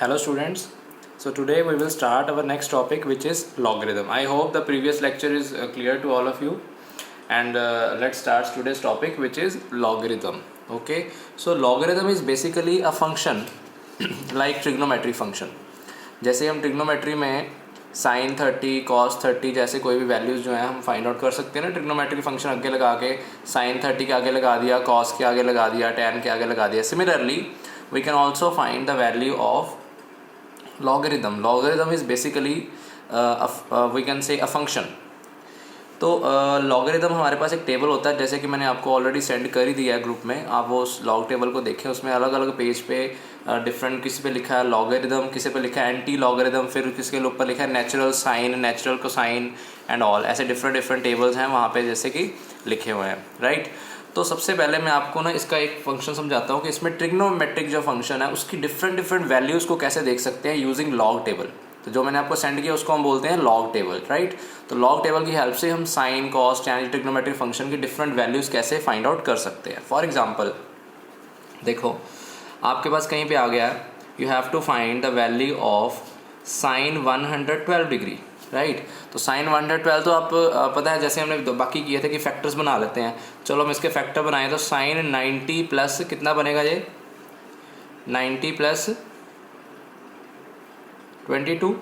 Hello students. So today we will start our next topic, which is logarithm. I hope the previous lecture is clear to all of you, and let's start today's topic, which is logarithm. Okay, so logarithm is basically a function like trigonometry function. जैसे हम trigonometry में sin 30 cos 30 जैसे कोई भी values जो हैं हम find out कर सकते हैं ना, ट्रिग्नोमेट्री फंक्शन आगे लगा के sin 30 के आगे लगा दिया, cos के आगे लगा दिया, tan के आगे लगा दिया. Similarly we can also find the value of logarithm. Logarithm is basically we can say a function. तो लॉगरिदम हमारे पास एक टेबल होता है, जैसे कि मैंने आपको ऑलरेडी सेंड कर ही दिया है ग्रुप में. आप वो उस लॉग टेबल को देखें, उसमें अलग अलग पेज पे डिफरेंट, किसी पे लिखा है लॉगरिदम, किसी पे लिखा है एंटी लॉगरिदम, फिर किसके ऊपर लिखा है natural sine, natural cosine and all. ऐसे डिफरेंट टेबल्स हैं वहाँ पे जैसे कि लिखे हुए हैं, राइट. तो सबसे पहले मैं आपको ना इसका एक फंक्शन समझाता हूँ कि इसमें ट्रिग्नोमेट्रिक जो फंक्शन है उसकी डिफरेंट वैल्यूज़ को कैसे देख सकते हैं यूजिंग लॉग टेबल. तो जो मैंने आपको सेंड किया उसको हम बोलते हैं लॉग टेबल, राइट. तो लॉग टेबल की हेल्प से हम sine, cos, tan, trigonometric function की डिफरेंट वैल्यूज़ कैसे फाइंड आउट कर सकते हैं. फॉर एग्जांपल देखो, आपके पास कहीं पे आ गया है, you have to find the value of sine 112 degree, right. तो साइन 112 तो आप पता है, जैसे हमने बाकी किए थे कि फैक्टर्स बना लेते हैं. चलो हम इसके फैक्टर बनाएं तो साइन 90 प्लस कितना बनेगा, ये 90 plus 22,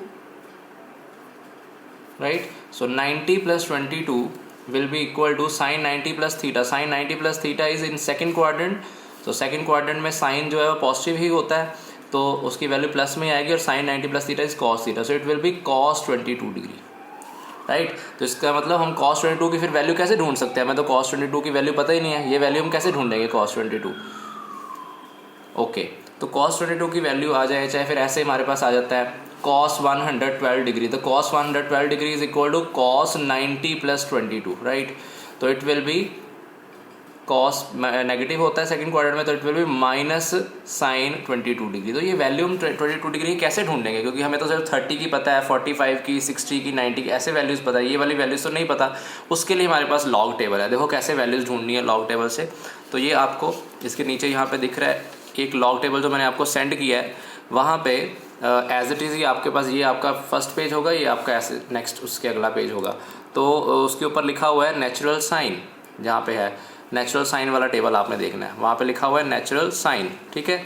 right. So 90 plus 22 will be equal to sine 90 plus theta. Sine 90 plus theta is in second quadrant. तो सेकेंड क्वाड्रेंट में साइन जो है वो पॉजिटिव ही होता है, तो उसकी वैल्यू प्लस में आएगी, और sine 90 plus theta is cos theta, so it will be cos 22 degree, right. तो इसका मतलब हम cos 22 की फिर वैल्यू कैसे ढूंढ सकते हैं. हमें तो cos 22 की वैल्यू पता ही नहीं है, ये वैल्यू हम कैसे ढूंढेंगे cos 22. ओके, तो cos 22 की वैल्यू आ जाए, चाहे फिर ऐसे हमारे पास आ जाता है cos 112 डिग्री. तो cos 112 degree is equal to cos 90 plus 22, right. तो it will be cos negative होता है सेकंड क्वाड्रेंट में, तो it will be minus sine 22 degree. तो ये वैल्यू हम 22 डिग्री कैसे ढूंढेंगे, क्योंकि हमें तो सिर्फ 30 की पता है, 45 की, 60 की, 90 की, ऐसे वैल्यूज़ पता है, ये वाली वैल्यूज़ तो नहीं पता. उसके लिए हमारे पास लॉग टेबल है. देखो कैसे वैल्यूज़ ढूंढनी है लॉग टेबल से. तो ये आपको इसके नीचे यहाँ पे दिख रहा है एक लॉग टेबल जो मैंने आपको सेंड किया है. वहाँ पे एज इट इज़ ही आपके पास ये आपका फर्स्ट पेज होगा, ये आपका ऐसे नेक्स्ट उसके अगला पेज होगा. तो उसके ऊपर लिखा हुआ है नेचुरल साइन, जहाँ पे है नेचुरल साइन वाला टेबल आपने देखना है, वहाँ पे लिखा हुआ है नेचुरल साइन, ठीक है.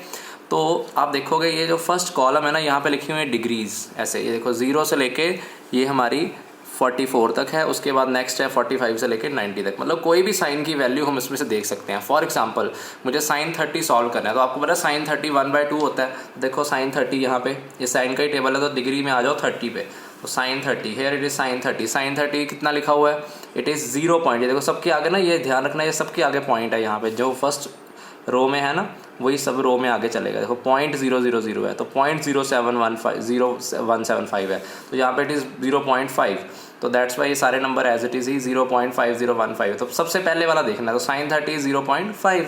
तो आप देखोगे ये जो फर्स्ट कॉलम है ना, यहाँ पे लिखी हुई है डिग्रीज ऐसे. ये देखो 0 से लेके ये हमारी 44 तक है, उसके बाद नेक्स्ट है 45 से लेकर 90 तक. मतलब कोई भी साइन की वैल्यू हम इसमें से देख सकते हैं. फॉर एग्जांपल मुझे साइन 30 सॉल्व करना है, तो आपको पता है साइन 30 1/2 होता है. देखो साइन 30 यहाँ पे ये साइन का ही टेबल है, तो डिग्री में आ जाओ 30 पे. तो sine 30 here it is sine 30. Sine 30 कितना लिखा हुआ है, इट इज़ 0 पॉइंट. ये देखो सबके आगे ना, ये ध्यान रखना, ये सबके आगे पॉइंट है. यहाँ पे जो फर्स्ट रो में है ना, वही सब रो में आगे चलेगा. देखो 0.000 है, तो 0.0175 है, तो यहाँ पे इट इज़ 0.5. तो दैट्स वाई ये सारे नंबर एज इट इज़ ही 0.5015. तो सबसे पहले वाला देखना है, तो साइन 30 0.5,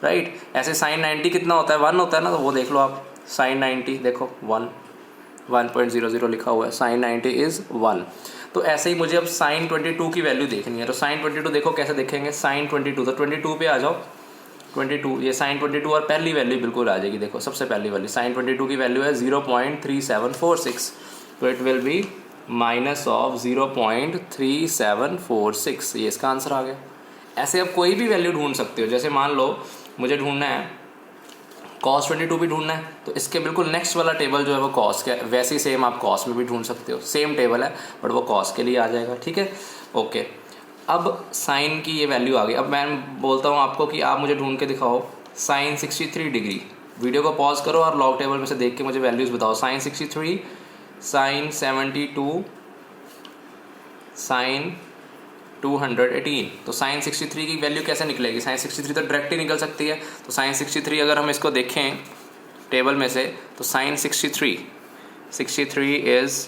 राइट. ऐसे साइन 90 कितना होता है, 1 होता है ना, तो वो देख लो आप. साइन 90 देखो 1.00 लिखा हुआ है, साइन 90 इज़ 1. तो ऐसे ही मुझे अब साइन 22 की वैल्यू देखनी है. तो साइन 22 देखो कैसे देखेंगे, साइन 22, तो 22 पे आ जाओ. 22 ये साइन 22 और पहली वैल्यू बिल्कुल आ जाएगी. देखो सबसे पहली वाली साइन 22 की वैल्यू है 0.3746, तो it will be minus of 0.3746. ये इसका आंसर आ गया. ऐसे आप कोई भी वैल्यू ढूंढ सकते हो. जैसे मान लो मुझे ढूंढना है cos 22 भी ढूंढना है, तो इसके बिल्कुल नेक्स्ट वाला टेबल जो है वो cos का, वैसे ही सेम आप cos में भी ढूंढ सकते हो. सेम टेबल है बट वो cos के लिए आ जाएगा, ठीक है. ओके, अब साइन की ये वैल्यू आ गई. अब मैं बोलता हूँ आपको कि आप मुझे ढूंढ के दिखाओ साइन 63 डिग्री. वीडियो को पॉज करो और लॉग टेबल में से देख के मुझे वैल्यूज़ बताओ. Sine 63, sine 72, sine 218. तो साइन 63 की वैल्यू कैसे निकलेगी. साइन 63 तो डायरेक्ट ही निकल सकती है. तो साइन 63 अगर हम इसको देखें टेबल में से, तो साइन 63 इज़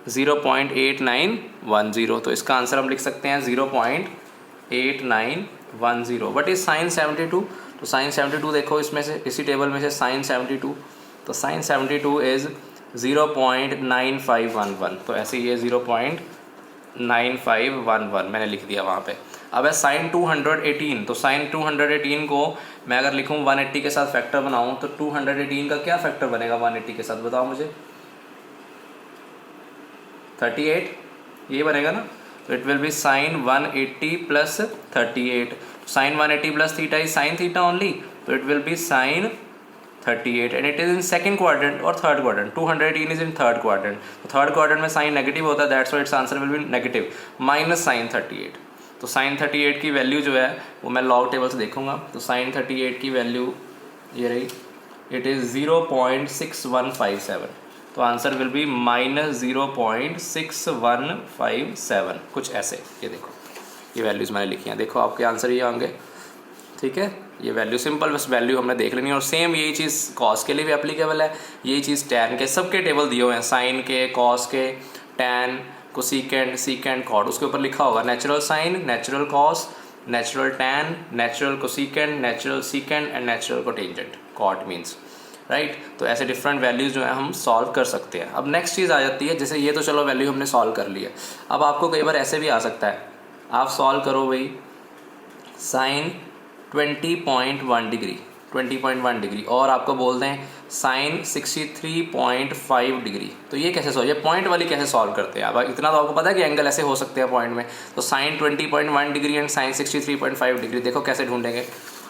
0.8910. तो इसका आंसर हम लिख सकते हैं 0.8910. What is sine 72. तो साइन 72 देखो इसमें से, इसी टेबल में से साइन 72. तो साइन 72 इज़ 0.9511. तो ऐसे ये 0.9511 मैंने लिख दिया वहाँ पे. अब है साइन 218, तो साइन 218 को मैं अगर लिखूँ 180 के साथ फैक्टर बनाऊँ तो 218 का क्या फैक्टर बनेगा 180 के साथ, बताओ मुझे। 38 ये बनेगा ना, तो it will be sine 180 plus 38। Sine 180 plus theta is sine theta only, तो it will be sine 38 and it is in second quadrant और third quadrant. 218 is in third quadrant, तो थर्ड क्वाड्रेंट में साइन नेगेटिव होता है, that's why its answer will be negative minus sine 38। तो sign 38 की value जो है वो मैं लॉग टेबल से देखूंगा, तो साइन 38 की वैल्यू ये रही, इट इज़ 0.6157, तो आंसर विल बी माइनस 0.6157, कुछ ऐसे। ये देखो ये वैल्यूज़ मैंने लिखी हैं, देखो आपके आंसर ये होंगे, ठीक है। ये वैल्यू सिंपल बस वैल्यू हमने देख लेनी है। और सेम यही चीज़ कॉस के लिए भी एप्लीकेबल है, यही चीज़ टैन के, सबके टेबल दिए हुए हैं, साइन के, कॉस के, टैन, कोसेकेंट, सीकेंट, कॉट, उसके ऊपर लिखा होगा natural sine, natural cos, natural tan, natural cosecant, natural secant and natural cotangent, cot means, right. तो ऐसे डिफरेंट वैल्यूज़ जो है हम सॉल्व कर सकते हैं। अब नेक्स्ट चीज़ आ जाती है, जैसे ये तो चलो वैल्यू हमने सॉल्व कर लिया, अब आपको कई बार ऐसे भी आ सकता है, आप सॉल्व करो भाई साइन 20.1 डिग्री, 20.1 डिग्री, और आपको बोल दें साइन 63.5 डिग्री, तो ये कैसे सॉल्व, ये पॉइंट वाली कैसे सॉल्व करते हैं। अब इतना तो आपको पता है कि एंगल ऐसे हो सकते हैं पॉइंट में, तो sine 20.1 degree and sine 63.5 degree, देखो कैसे ढूंढेंगे।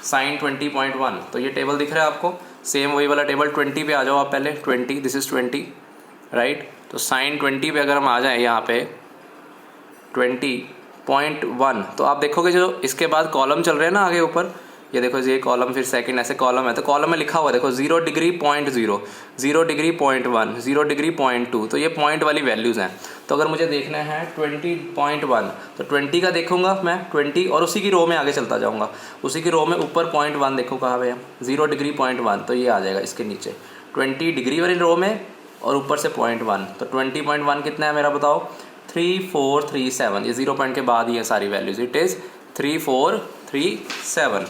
साइन 20.1, तो ये टेबल दिख रहा है आपको, सेम वही वाला टेबल, 20 पे आ जाओ आप पहले, 20, दिस इज़ 20, राइट। तो साइन 20 पे अगर हम आ जाएँ यहाँ पे 20.1, तो आप देखोगे जो इसके बाद कॉलम चल रहे हैं ना आगे ऊपर, ये देखो ये कॉलम, फिर सेकंड, ऐसे कॉलम है, तो कॉलम में लिखा हुआ देखो 0 डिग्री 0.0, 0 डिग्री 0.1, 0 डिग्री 0.2, तो ये पॉइंट वाली वैल्यूज़ हैं। तो अगर मुझे देखना है 20.1, तो 20 का देखूंगा मैं 20, और उसी की रो में आगे चलता जाऊंगा, उसी की रो में ऊपर 0.1 देखो कहाँ पे है, 0 डिग्री 0.1, तो ये आ जाएगा इसके नीचे 20 डिग्री वाली रो में और ऊपर से 0.1, तो 20.1 कितना है मेरा बताओ, 3437, ये 0 पॉइंट के बाद ही है सारी वैल्यूज़, इट इज़ 3437,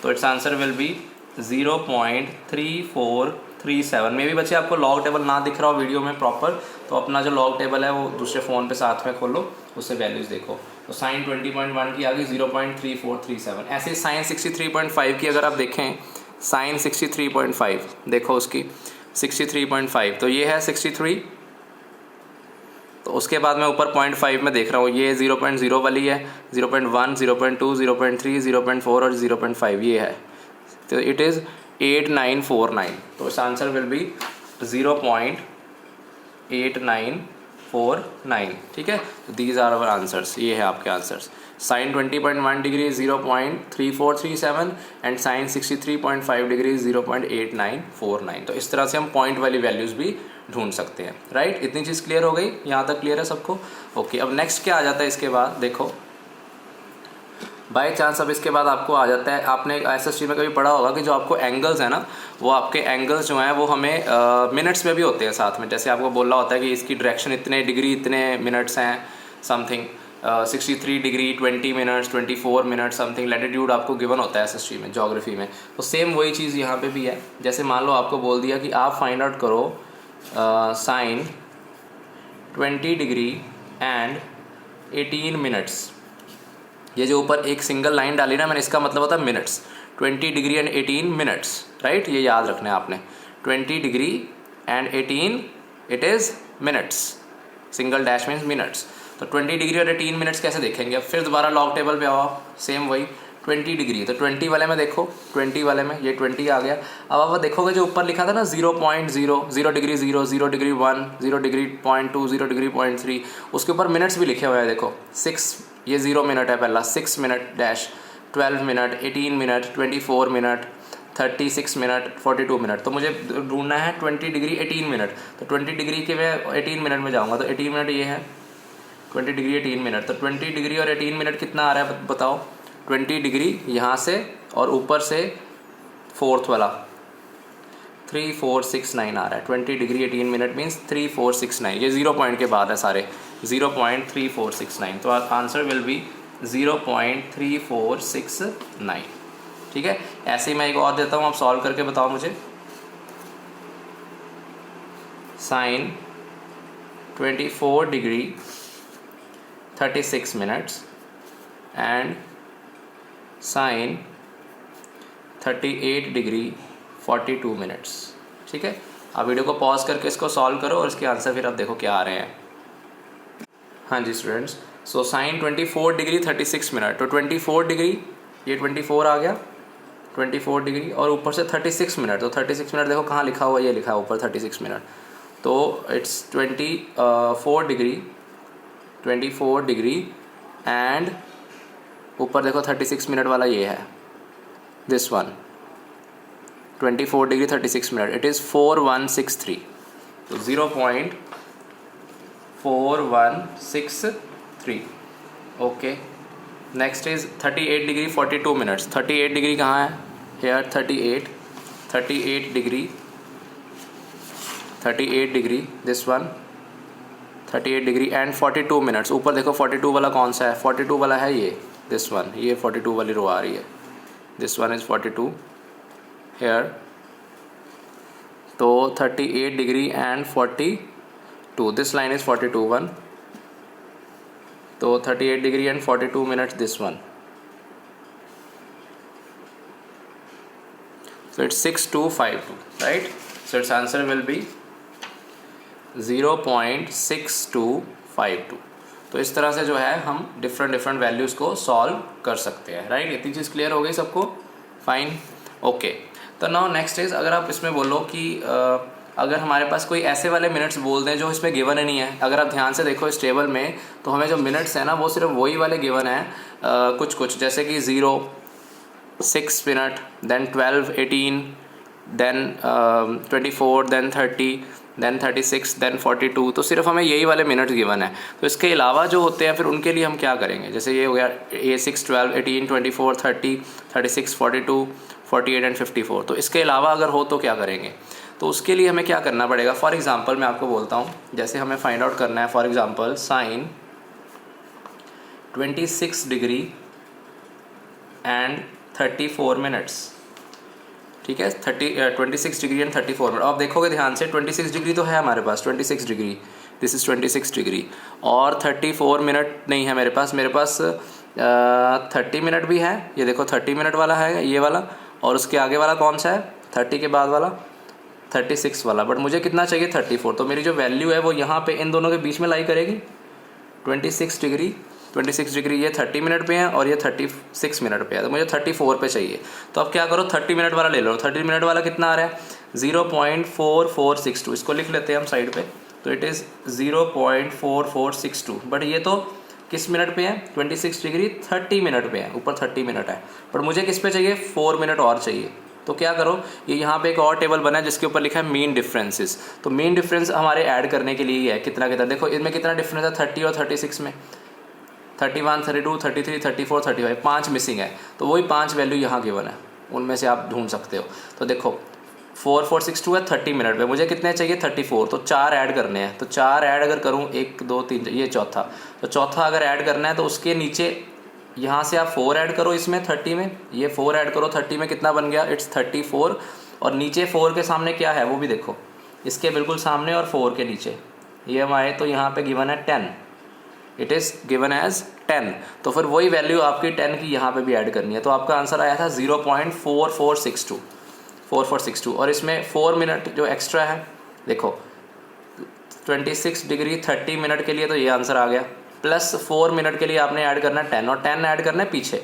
तो इट्स आंसर विल बी 0.3437। मे भी बच्चे आपको लॉग टेबल ना दिख रहा हो वीडियो में प्रॉपर, तो अपना जो लॉग टेबल है वो दूसरे फ़ोन पे साथ में खोलो, उससे वैल्यूज़ देखो, तो साइन 20.1 की आ गई 0.3437। ऐसे साइन 63.5 की अगर आप देखें, साइन 63.5 देखो उसकी 63.5, तो ये है 63, तो उसके बाद मैं ऊपर 0.5 में देख रहा हूँ, ये 0.0 वाली है, 0.1, 0.2, 0.3, 0.4 और 0.5 ये है, तो इट इज़ 8949, तो इस आंसर विल बी 0.8949, ठीक है। तो दीज आर आवर आंसर्स, ये है आपके answers. Sine 20.1 degree 0.3437 and sine 63.5 degree 0.8949, तो इस तरह से हम पॉइंट वाली वैल्यूज़ भी ढूंढ सकते हैं, राइट। इतनी चीज़ क्लियर हो गई, यहाँ तक क्लियर है सबको, ओके। अब नेक्स्ट क्या आ जाता है इसके बाद, देखो बाय चांस अब इसके बाद आपको आ जाता है, आपने एसएसटी में कभी पढ़ा होगा कि जो आपको एंगल्स है ना, वो आपके एंगल्स जो हैं वो हमें मिनट्स में भी होते हैं साथ में, जैसे आपको बोलना होता है कि इसकी डायरेक्शन इतने डिग्री इतने मिनट्स हैं, something 63 degree 20 minutes, 24 minute something latitude आपको गिवन होता है एसएसटी में, ज्योग्राफी में। तो सेम वही चीज़ यहाँ पे भी है, जैसे मान लो आपको बोल दिया कि आप फाइंड आउट करो साइन 20 डिग्री एंड 18 मिनट्स, ये जो ऊपर एक सिंगल लाइन डाली ना मैंने, इसका मतलब होता है minutes, 20 degree and 18 minutes, right. ये याद रखना है आपने, 20 degree and 18 it is minutes, single dash means minutes. तो 20 डिग्री और 18 मिनट्स कैसे देखेंगे, अब फिर दोबारा लॉग टेबल पे आओ आप, सेम वही 20 डिग्री, तो 20 वाले में देखो, 20 वाले में ये 20 आ गया। अब आप देखोगे जो ऊपर लिखा था ना 0.0, 0 डिग्री 0, 0 डिग्री 1, 0 डिग्री 0.2, 0 डिग्री 0.3, उसके ऊपर मिनट्स भी लिखे हुए हैं देखो, 6, ये 0 मिनट है पहला, 6 minute dash, 12 minute, 18 minute, 24 minute, 36 minute, 42 minute. तो मुझे ढूंढना है 20 डिग्री 18 मिनट, तो 20 डिग्री के मैं 18 मिनट में जाऊँगा, तो 18 मिनट ये है, 20 डिग्री 18 मिनट, तो 20 डिग्री और 18 मिनट कितना आ रहा है बताओ, 20 डिग्री यहाँ से और ऊपर से फोर्थ वाला 3469 आ रहा है, 20 डिग्री 18 मिनट मीन्स 3469, ये 0 पॉइंट के बाद है सारे, 0.3469, तो आंसर विल बी 0.3469, ठीक है। ऐसे ही मैं एक और देता हूँ, आप सॉल्व करके बताओ मुझे। Sine 24 degree 36 minutes and sine 38 degree 42 minutes. ठीक है, आप वीडियो को पॉज करके इसको सॉल्व करो और इसके आंसर फिर आप देखो क्या आ रहे हैं। हाँ जी students, so sine 24 degree 36 minute, तो 24 डिग्री, ये 24 आ गया, 24 डिग्री और ऊपर से 36 मिनट, तो 36 मिनट देखो कहाँ लिखा हुआ है, ये लिखा है ऊपर 36 मिनट, तो इट्स 24 डिग्री एंड ऊपर देखो 36 मिनट वाला ये है, this one 24 degree 36 minute, it is 4163, तो 0.4163। Okay, next is 38 degree 42 minutes, 38 degree कहाँ है, here 38 degree this one 38 degree and 42 minutes, ऊपर देखो 42 वाला कौन सा है, 42 वाला है ये, दिस वन, ये 42 वाली रो आ रही है, दिस वन इज़ 42 हेयर, तो 38 degree and 42, this line is 42 one, तो 38 degree and 42 minutes this one, so it's 6252, right? So its answer will be 0.6252। तो इस तरह से जो है हम डिफरेंट वैल्यूज़ को सॉल्व कर सकते हैं, राइट? इतनी चीज़ क्लियर हो गई सबको, फाइन, ओके। तो नाउ नेक्स्ट इज, अगर आप इसमें बोलो कि अगर हमारे पास कोई ऐसे वाले मिनट्स बोल दें जो इसमें गिवन ही नहीं है, अगर आप ध्यान से देखो इस टेबल में, तो हमें जो मिनट्स हैं ना वो सिर्फ वही वाले गिवन हैं, कुछ जैसे कि 0, 6 minute, then 12, 18, then 24, then 30, then 36, then 42, तो सिर्फ हमें यही वाले मिनट्स गिवन है। तो इसके अलावा जो होते हैं फिर उनके लिए हम क्या करेंगे, जैसे ये हो गया ये 6, 12, 18, 24, 30, 36, 42, 48 एंड 54, तो इसके अलावा अगर हो तो क्या करेंगे, तो उसके लिए हमें क्या करना पड़ेगा। फॉर एग्जांपल मैं आपको बोलता हूँ, जैसे हमें फाइंड आउट करना है, for example sine 26 degree and 34 minutes, ठीक है, 26 डिग्री एंड 34 मिनट। आप देखोगे ध्यान से 26 डिग्री तो है हमारे पास, 26 डिग्री, दिस इज़ 26 डिग्री, और 34 मिनट नहीं है मेरे पास 30 मिनट भी है, ये देखो 30 मिनट वाला है ये वाला, और उसके आगे वाला कौन सा है, 30 के बाद वाला 36 वाला, बट मुझे कितना चाहिए 34, तो मेरी जो वैल्यू है वो यहाँ पे इन दोनों के बीच में लाई करेगी। 26 डिग्री ये 30 मिनट पे है और ये 36 मिनट पे है, तो मुझे 34 पे चाहिए। तो अब क्या करो, 30 मिनट वाला ले लो। 30 मिनट वाला कितना आ रहा है, 0.4462, इसको लिख लेते हैं हम साइड पे, तो इट इज़ 0.4462, बट ये तो किस मिनट पे है, 26 डिग्री 30 मिनट पे है, ऊपर 30 मिनट है, पर मुझे किस पे चाहिए, 4 मिनट और चाहिए। तो क्या करो, ये यहाँ पे एक और टेबल बना है जिसके ऊपर लिखा है मीन डिफरेंसेस, तो मीन डिफरेंस हमारे ऐड करने के लिए ही है, कितना देखो इनमें कितना डिफरेंस है, 30 और 36 में, 31, 32, 33, 34, 35, 5 मिसिंग है, तो वही 5 वैल्यू यहाँ गिवन है, उनमें से आप ढूंढ सकते हो। तो देखो 4462 है 30 मिनट में, मुझे कितने चाहिए 34, तो 4 ऐड करने हैं, तो 4 ऐड अगर करूँ 1, 2, 3, ये चौथा, तो चौथा अगर ऐड करना है तो उसके नीचे यहाँ से आप 4 ऐड करो इसमें 30 में, ये 4 ऐड करो 30 में, कितना बन गया, इट्स 34, और नीचे 4 के सामने क्या है वो भी देखो, इसके बिल्कुल सामने और 4 के नीचे ये हम आए, तो यहाँ पे गिवन है 10, इट इज़ गिवन एज 10, तो फिर वही वैल्यू आपकी 10 की यहाँ पे भी ऐड करनी है, तो आपका आंसर आया था 0.4462, और इसमें 4 मिनट जो एक्स्ट्रा है, देखो 26 डिग्री 30 मिनट के लिए तो ये आंसर आ गया, प्लस 4 मिनट के लिए आपने ऐड करना है 10, और 10 ऐड करना है पीछे,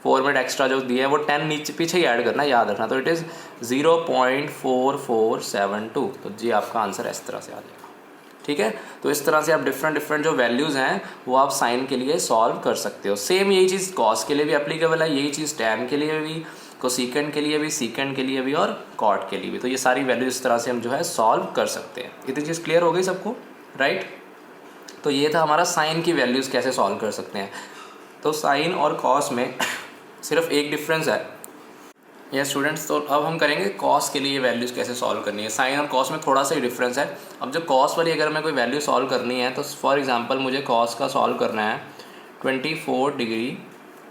4 मिनट एक्स्ट्रा जो दिए हैं वो 10 नीचे पीछे ही ऐड करना है, याद रखना, तो इट इज़ 0.4472, तो जी आपका आंसर इस तरह से आ जाएगा, ठीक है। तो इस तरह से आप डिफरेंट जो वैल्यूज़ हैं वो आप साइन के लिए सॉल्व कर सकते हो। सेम यही चीज़ कॉस के लिए भी एप्लीकेबल है, यही चीज़ टैन के लिए भी, कोसेकेंट के लिए भी, सीकेंट के लिए भी, और कॉट के लिए भी, तो ये सारी वैल्यूज इस तरह से हम जो है सॉल्व कर सकते हैं। इतनी चीज़ क्लियर हो गई सबको, राइट? तो ये था हमारा साइन की वैल्यूज़ कैसे सॉल्व कर सकते हैं। तो साइन और कॉस में सिर्फ एक डिफरेंस है ये स्टूडेंट्स। तो अब हम करेंगे कॉस के लिए वैल्यूज़ कैसे सॉल्व करनी है। साइन और कॉस में थोड़ा सा ही डिफरेंस है। अब जो कॉस वाली अगर मैं कोई वैल्यू सॉल्व करनी है तो फॉर एग्जांपल मुझे कॉस का सॉल्व करना है 24 डिग्री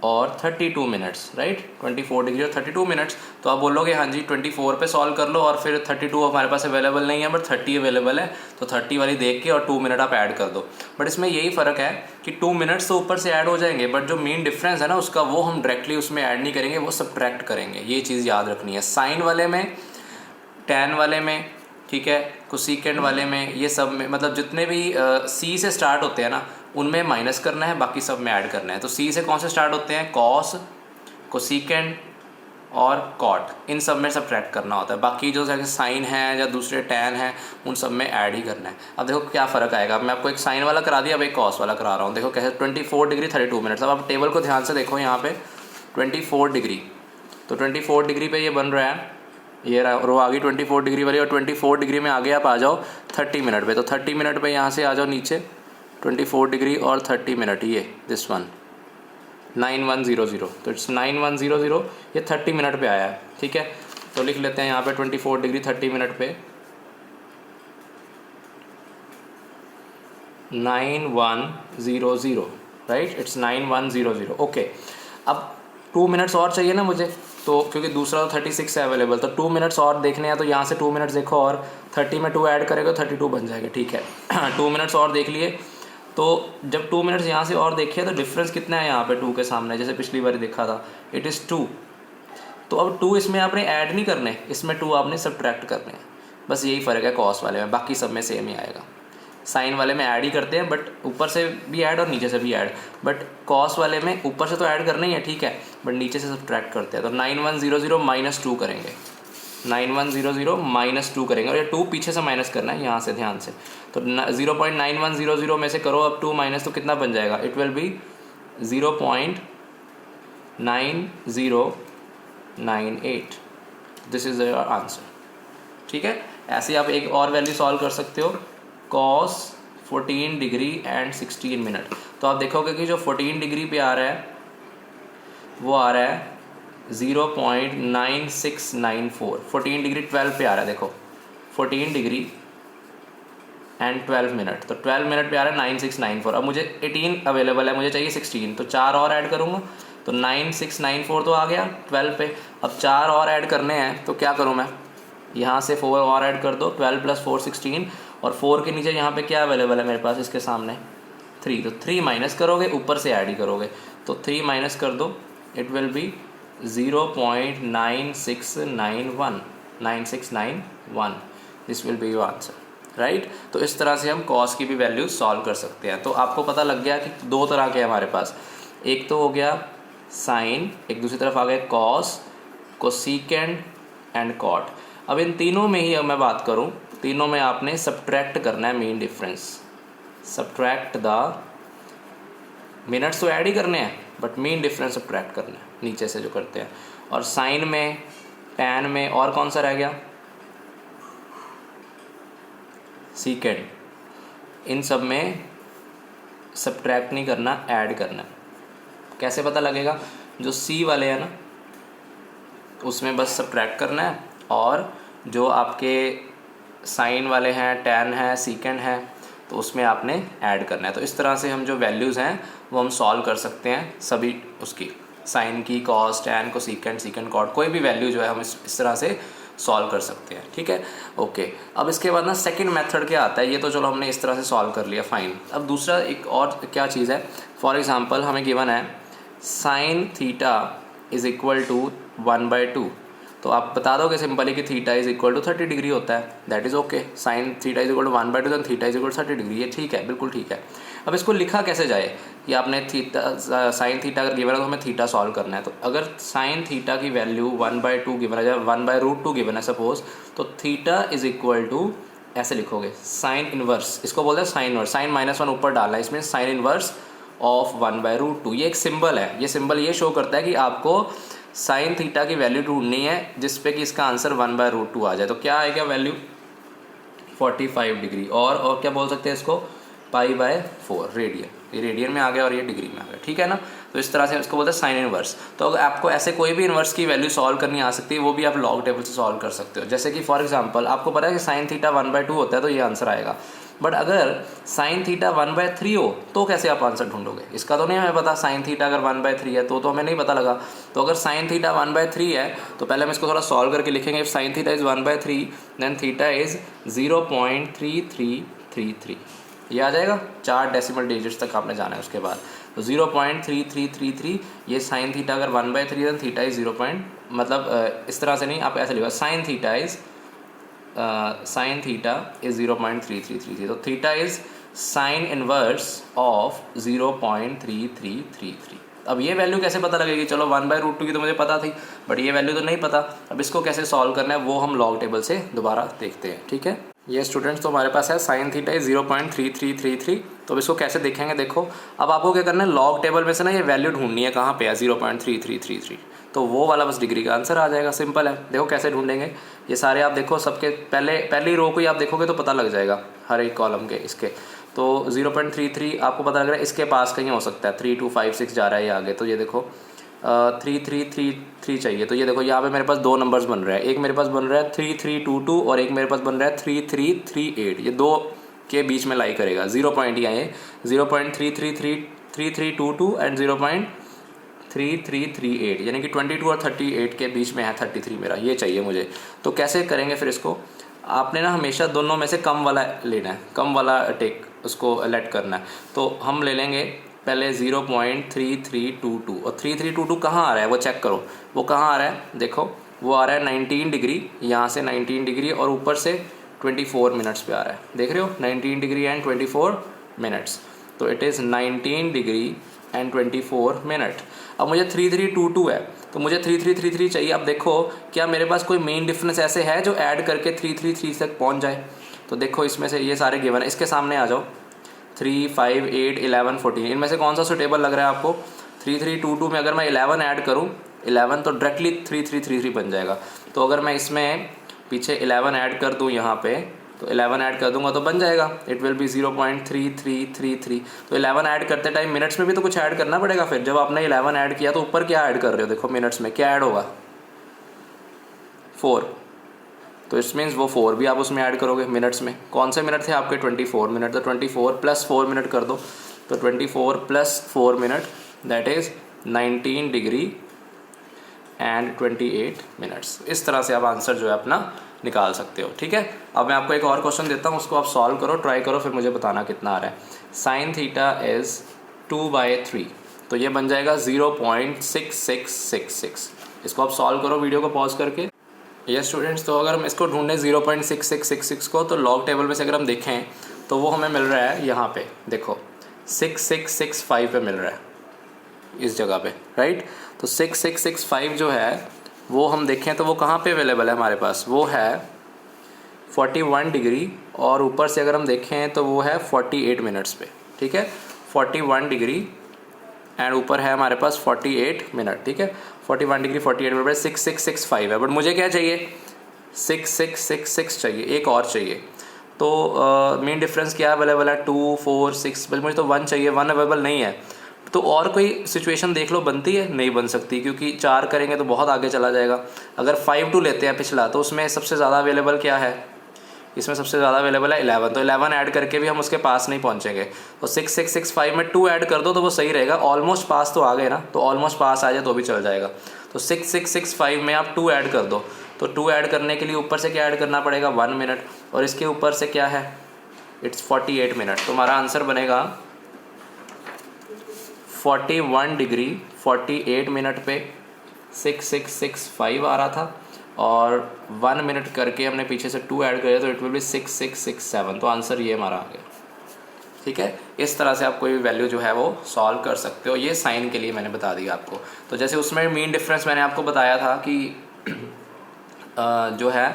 और 32 मिनट्स, राइट। 24 डिग्री और 32 मिनट्स। तो आप बोलोगे हाँ जी 24 पे सॉल्व कर लो और फिर 32 हमारे पास अवेलेबल नहीं है बट 30 अवेलेबल है, तो 30 वाली देख के और 2 मिनट आप ऐड कर दो। बट इसमें यही फ़र्क है कि 2 मिनट्स तो ऊपर से ऐड हो जाएंगे, बट जो मेन डिफरेंस है ना उसका, वो हम डायरेक्टली उसमें ऐड नहीं करेंगे, वो सब्ट्रैक्ट करेंगे। ये चीज़ याद रखनी है। साइन वाले में, टैन वाले में, ठीक है, कोसेकेंड वाले में, ये सब में, मतलब जितने भी सी से स्टार्ट होते हैं ना उनमें माइनस करना है, बाकी सब में ऐड करना है। तो सी से कौन से स्टार्ट होते हैं? कॉस, कोसेकेंड और कॉट, इन सब में सब्ट्रैक्ट करना होता है। बाकी जो जैसे साइन है या दूसरे टैन है उन सब में ऐड ही करना है। अब देखो क्या फ़र्क आएगा। मैं आपको एक साइन वाला करा दिया, अब एक कॉस वाला करा रहा हूँ। देखो कैसे 24 डिग्री 32 मिनट्स। अब आप टेबल को ध्यान से देखो, यहाँ पे 24 डिग्री, तो 24 डिग्री पे ये बन रहा है, ये रो आ गई 24 डिग्री वाली, और 24 डिग्री में आगे आप आ जाओ 30 मिनट पे। तो 30 मिनट पे यहाँ से आ जाओ नीचे, 24 डिग्री और 30 मिनट, ये दिस वन 9100, तो इट्स 9100, ये 30 मिनट पे आया है, ठीक है। तो लिख लेते हैं यहाँ पे 24 डिग्री 30 मिनट पे 9100, राइट, इट्स 9100। ओके, अब 2 मिनट्स और चाहिए ना मुझे, तो क्योंकि दूसरा तो 36 है अवेलेबल, तो 2 मिनट्स और देखने हैं। तो यहाँ से 2 मिनट्स देखो और 30 में 2 ऐड करेगा 32 बन जाएगा, ठीक है। 2 मिनट्स और देख लिए, तो जब 2 मिनट्स यहाँ से और देखिए तो डिफरेंस कितना है यहाँ पे 2 के सामने, जैसे पिछली बार देखा था, इट इज़ 2। तो अब 2 इसमें आपने ऐड नहीं करने, इसमें 2 आपने सब्ट्रैक्ट करने हैं। बस यही फ़र्क है कॉस वाले में, बाकी सब में सेम ही आएगा। साइन वाले में ऐड ही करते हैं, बट ऊपर से भी ऐड और नीचे से भी ऐड, बट कॉस वाले में ऊपर से तो ऐड करना ही है, ठीक है, बट नीचे से सब्ट्रैक्ट करते हैं। तो 9100 माइनस 2 करेंगे, 9100 माइनस 2 करेंगे, और ये 2 पीछे से माइनस करना है यहाँ से ध्यान से। तो 0.9100 में से करो अब 2 माइनस, तो कितना बन जाएगा? It will B 0.9098। This is your answer, ठीक है। ऐसे आप एक और वैल्यू सॉल्व कर सकते हो, cos 14 डिग्री एंड 16 मिनट। तो आप देखोगे कि जो 14 डिग्री पे आ रहा है वो आ रहा है 0.9694। 14 डिग्री 12 पे आ रहा है, देखो 14 डिग्री एंड 12 मिनट, तो 12 मिनट पे आ रहा है 9694। अब मुझे 18 अवेलेबल है, मुझे चाहिए 16, तो 4 और ऐड करूँगा तो 9694 तो आ गया 12 पे। अब 4 और ऐड करने हैं, तो क्या करूँ मैं, यहाँ से 4 और ऐड कर दो, 12 + 4 16, और 4 के नीचे यहाँ पे क्या अवेलेबल है मेरे पास, इसके सामने 3, तो 3 माइनस करोगे, ऊपर से ऐड ही करोगे, तो 3 माइनस कर दो, it will B 0.9691, this will be your answer, right. तो इस तरह से हम कॉस की भी वैल्यू सॉल्व कर सकते हैं। तो आपको पता लग गया कि 2 तरह के हमारे पास, एक तो हो गया साइन, एक दूसरी तरफ आ गया कॉस, कोसेकेंड एंड कॉट। अब इन तीनों में ही अब मैं बात करूं, तीनों में आपने सब्ट्रैक्ट करना है main difference, subtract the minutes तो ऐड ही करने हैं, बट मेन डिफरेंस सब्ट्रैक्ट करना है नीचे से जो करते हैं। और साइन में, टैन में, और कौन सा रह गया, सीकेंड, इन सब में सब्ट्रैक्ट नहीं करना, ऐड करना है। कैसे पता लगेगा? जो सी वाले हैं ना उसमें बस सब्ट्रैक्ट करना है, और जो आपके साइन वाले हैं, टैन है, सीकेंड है, तो उसमें आपने ऐड करना है। तो इस तरह से हम जो वैल्यूज़ हैं वो हम सॉल्व कर सकते हैं सभी उसकी, साइन की, कॉस, टैन, को सीकेंड, कॉट, कोई भी वैल्यू जो है हम इस तरह से सॉल्व कर सकते हैं, ठीक है। ओके, अब इसके बाद ना सेकंड मेथड क्या आता है, ये तो चलो हमने इस तरह से सॉल्व कर लिया, फाइन। अब दूसरा एक और क्या चीज़ है, फॉर एग्जांपल हमें गिवन है sine theta is equal to 1/2, तो आप बता दोगे सिंपली कि theta is equal to 30 degree होता है, that is okay. Sine theta is equal to 1/2 than theta is equal to 30 degree, ये ठीक है, बिल्कुल ठीक है। अब इसको लिखा कैसे जाए कि आपने थीटा, साइन थीटा अगर गिवन है तो हमें थीटा सॉल्व करना है। तो अगर साइन थीटा की वैल्यू 1/2 गिवन है, जब 1/√2 गिवन है सपोज, तो थीटा इज़ इक्वल टू ऐसे लिखोगे, साइन इनवर्स, इसको बोलते हैं साइन इनवर्स, साइन -1 ऊपर डालना है, इसमें साइन इनवर्स ऑफ 1/√2। ये एक सिंबल है, ये सिंबल ये शो करता है कि आपको साइन थीटा की वैल्यू ढूंढनी है जिसपे कि इसका आंसर 1/√2 आ जाए। तो क्या आएगा वैल्यू, 45 डिग्री, और क्या बोल सकते हैं इसको, π/4 रेडियन, ये रेडियन में आ गया और ये डिग्री में आ गया, ठीक है ना। तो इस तरह से इसको बोलते हैं साइन इनवर्स। तो अगर आपको ऐसे कोई भी इनवर्स की वैल्यू सॉल्व करनी आ सकती है, वो भी आप लॉग टेबल से सॉल्व कर सकते हो। जैसे कि फॉर एग्जांपल आपको पता है कि साइन थीटा 1/2 होता है, तो ये आंसर आएगा। बट अगर साइन थीटा 1/3 हो तो कैसे आप आंसर ढूंढोगे, इसका तो नहीं हमें पता। साइन थीटा अगर 1/3 है तो हमें नहीं पता लगा। तो अगर साइन थीटा 1/3 है तो पहले हम इसको थोड़ा सॉल्व करके लिखेंगे। If sine theta is 1/3 then theta is 0.3333, ये आ जाएगा। 4 डेसिमल डिजिट्स तक आपने जाना है उसके बाद। तो 0.3333 ये साइन थीटा अगर 1/3 देन थीटा इज़ 0. मतलब इस तरह से नहीं, आप ऐसे लिखो साइन थीटा इज़ 0.3333। तो theta is sine inverse of 0.3333। अब ये वैल्यू कैसे पता लगेगी, चलो 1/√2 की तो मुझे पता थी, बट ये वैल्यू तो नहीं पता। अब इसको कैसे सॉल्व करना है वो हम लॉग टेबल से दोबारा देखते हैं, ठीक है। ये स्टूडेंट्स तो हमारे पास है साइन थीटा इज 0.3333। तो अब इसको कैसे देखेंगे, देखो अब आपको क्या करना है, लॉग टेबल में से ना ये वैल्यू ढूंढनी है, कहाँ पे है 0.3333, तो वो वाला बस डिग्री का आंसर आ जाएगा। सिंपल है। देखो कैसे ढूंढेंगे, ये सारे आप देखो सबके पहली रो को ही आप देखोगे तो पता लग जाएगा हर एक कॉलम के इसके। तो 0.33 आपको पता लग रहा है इसके पास कहीं हो सकता है, 3256 जा रहा है ये आगे। तो ये देखो 3333 चाहिए। तो ये देखो यहाँ पे मेरे पास 2 नंबर्स बन रहे हैं, एक मेरे पास बन रहा है 3322 और एक मेरे पास बन रहा है 3338। ये 2 के बीच में लाई करेगा, 0 पॉइंट यहाँ है 0.333322 एंड 0.3338, यानी कि 22 और 38 के बीच में है 33 मेरा, ये चाहिए मुझे। तो कैसे करेंगे फिर इसको, आपने ना हमेशा दोनों में से कम वाला लेना है, कम वाला टेक उसको लेट करना है। तो हम ले लेंगे पहले 0.3322 और 3322 कहाँ आ रहा है वो चेक करो, वो कहाँ आ रहा है, देखो वो आ रहा है 19 डिग्री, यहाँ से 19 डिग्री और ऊपर से 24 मिनट्स पे आ रहा है, देख रहे हो 19 डिग्री एंड 24 मिनट्स। तो it is 19 degree and 24 minute. अब मुझे 3322 है तो मुझे 3333 चाहिए। अब देखो क्या मेरे पास कोई मेन डिफरेंस ऐसे है जो ऐड करके 333 तक पहुंच जाए। तो देखो इसमें से ये सारे गिवन है, इसके सामने आ जाओ, 3, 5, 8, 11, 14, इनमें से कौन सा सुटेबल लग रहा है आपको। 3322 में अगर मैं 11 ऐड करूँ, 11 तो डायरेक्टली 3333 बन जाएगा। तो अगर मैं इसमें पीछे 11 ऐड कर दूँ यहाँ पे, तो 11 ऐड कर दूंगा तो बन जाएगा, इट विल बी 0.3333। तो 11 ऐड करते टाइम मिनट्स में भी तो कुछ ऐड करना पड़ेगा। फिर जब आपने 11 ऐड किया तो ऊपर क्या ऐड कर रहे हो, देखो मिनट्स में क्या ऐड होगा, 4। तो इट्स मीन्स वो 4 भी आप उसमें ऐड करोगे मिनट्स में। कौन से मिनट थे आपके, 24 मिनट। तो 24 + 4 मिनट कर दो, तो 24 + 4 minute that is 19 degree and 28 minutes. इस तरह से आप आंसर जो है अपना निकाल सकते हो, ठीक है। अब मैं आपको एक और क्वेश्चन देता हूँ, उसको आप सॉल्व करो, ट्राई करो, फिर मुझे बताना कितना आ रहा है। साइन थीटा इज़ 2/3, तो ये बन जाएगा 0.6666। इसको आप सॉल्व करो वीडियो को पॉज करके। ये स्टूडेंट्स तो अगर हम इसको ढूंढें 0.6666 को, तो लॉग टेबल में से अगर हम देखें तो वो हमें मिल रहा है यहाँ पे, देखो 6665 पे मिल रहा है इस जगह पे, राइट। तो 6665 जो है वो हम देखें तो वो कहाँ पे अवेलेबल है हमारे पास, वो है 41 डिग्री और ऊपर से अगर हम देखें तो वो है 48 मिनट्स पे, ठीक है। 41 डिग्री एंड ऊपर है हमारे पास 48 मिनट, ठीक है। 41 डिग्री 48 मिनट पे 6665 है, बट मुझे क्या चाहिए, 6666 चाहिए, एक और चाहिए। तो मेन डिफरेंस क्या अवेलेबल है, 2, 4, 6, बस मुझे तो 1 चाहिए, 1 अवेलेबल नहीं है। तो और कोई सिचुएशन देख लो, बनती है, नहीं बन सकती, क्योंकि 4 करेंगे तो बहुत आगे चला जाएगा। अगर 5 लेते हैं पिछला, तो उसमें सबसे ज़्यादा अवेलेबल क्या है, इसमें सबसे ज़्यादा अवेलेबल है 11। तो 11 ऐड करके भी हम उसके पास नहीं पहुंचेंगे। तो 6665 में 2 ऐड कर दो तो वो सही रहेगा, ऑलमोस्ट पास तो आ गए ना, तो ऑलमोस्ट पास आ जाए तो भी चल जाएगा। तो 6665 में आप 2 ऐड कर दो, तो 2 ऐड करने के लिए ऊपर से क्या ऐड करना पड़ेगा, 1 मिनट, और इसके ऊपर से क्या है, इट्स 48 मिनट। तो हमारा आंसर बनेगा 41 डिग्री 48 मिनट पे 6665 आ रहा था, और 1 मिनट करके हमने पीछे से 2 ऐड करे तो इट विल बी 6667। तो आंसर ये हमारा आ गया, ठीक है। इस तरह से आप कोई भी वैल्यू जो है वो सॉल्व कर सकते हो। ये साइन के लिए मैंने बता दिया आपको। तो जैसे उसमें मेन डिफरेंस मैंने आपको बताया था कि जो है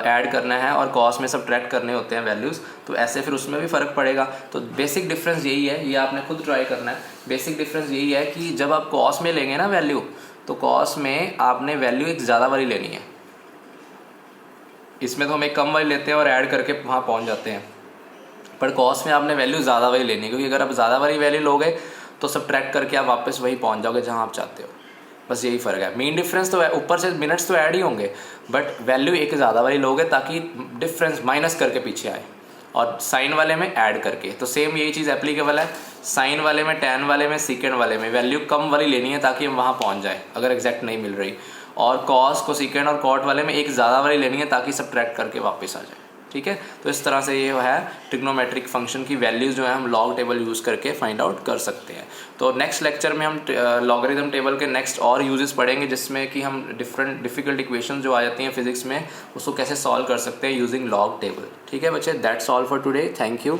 ऐड करना है और कॉस में सब्ट्रैक्ट करने होते हैं वैल्यूज़, तो ऐसे फिर उसमें भी फ़र्क पड़ेगा। तो बेसिक डिफरेंस यही है, ये आपने खुद ट्राई करना है। बेसिक डिफरेंस यही है कि जब आप कॉस में लेंगे ना वैल्यू, तो कॉस में आपने वैल्यू एक ज़्यादा वाली लेनी है। इसमें तो हम एक कम वाली लेते हैं और ऐड करके वहाँ पहुँच जाते हैं, पर कॉस में आपने वैल्यू ज़्यादा वाली लेनी है, क्योंकि अगर आप ज़्यादा वाली वैल्यू लोगे तो सब्ट्रैक्ट करके आप वापस वही पहुँच जाओगे जहाँ आप चाहते हो। बस यही फ़र्क है। मेन डिफरेंस तो है, ऊपर से मिनट्स तो ऐड ही होंगे, बट वैल्यू एक ज़्यादा वाली लोगे ताकि डिफरेंस माइनस करके पीछे आए। और साइन वाले में ऐड करके। तो सेम यही चीज़ एप्लीकेबल है, साइन वाले में, टैन वाले में, सीकेंड वाले में वैल्यू कम वाली लेनी है ताकि हम वहाँ पहुँच जाए अगर एग्जैक्ट नहीं मिल रही, और कॉस को सीकेंड और कॉट वाले में एक ज़्यादा वाली लेनी है ताकि सब्ट्रैक्ट करके वापस आ जाए। ठीक है, तो इस तरह से ये है ट्रिग्नोमेट्रिक फंक्शन की वैल्यूज़ जो है हम लॉग टेबल यूज़ करके फाइंड आउट कर सकते हैं। तो नेक्स्ट लेक्चर में हम लॉगरिथम टेबल के नेक्स्ट और यूजेस पढ़ेंगे, जिसमें कि हम डिफरेंट डिफिकल्ट इक्वेशन जो आ जाती हैं फिजिक्स में उसको कैसे सॉल्व कर सकते हैं यूजिंग लॉग टेबल। ठीक है बच्चे, that's all for today, thank you.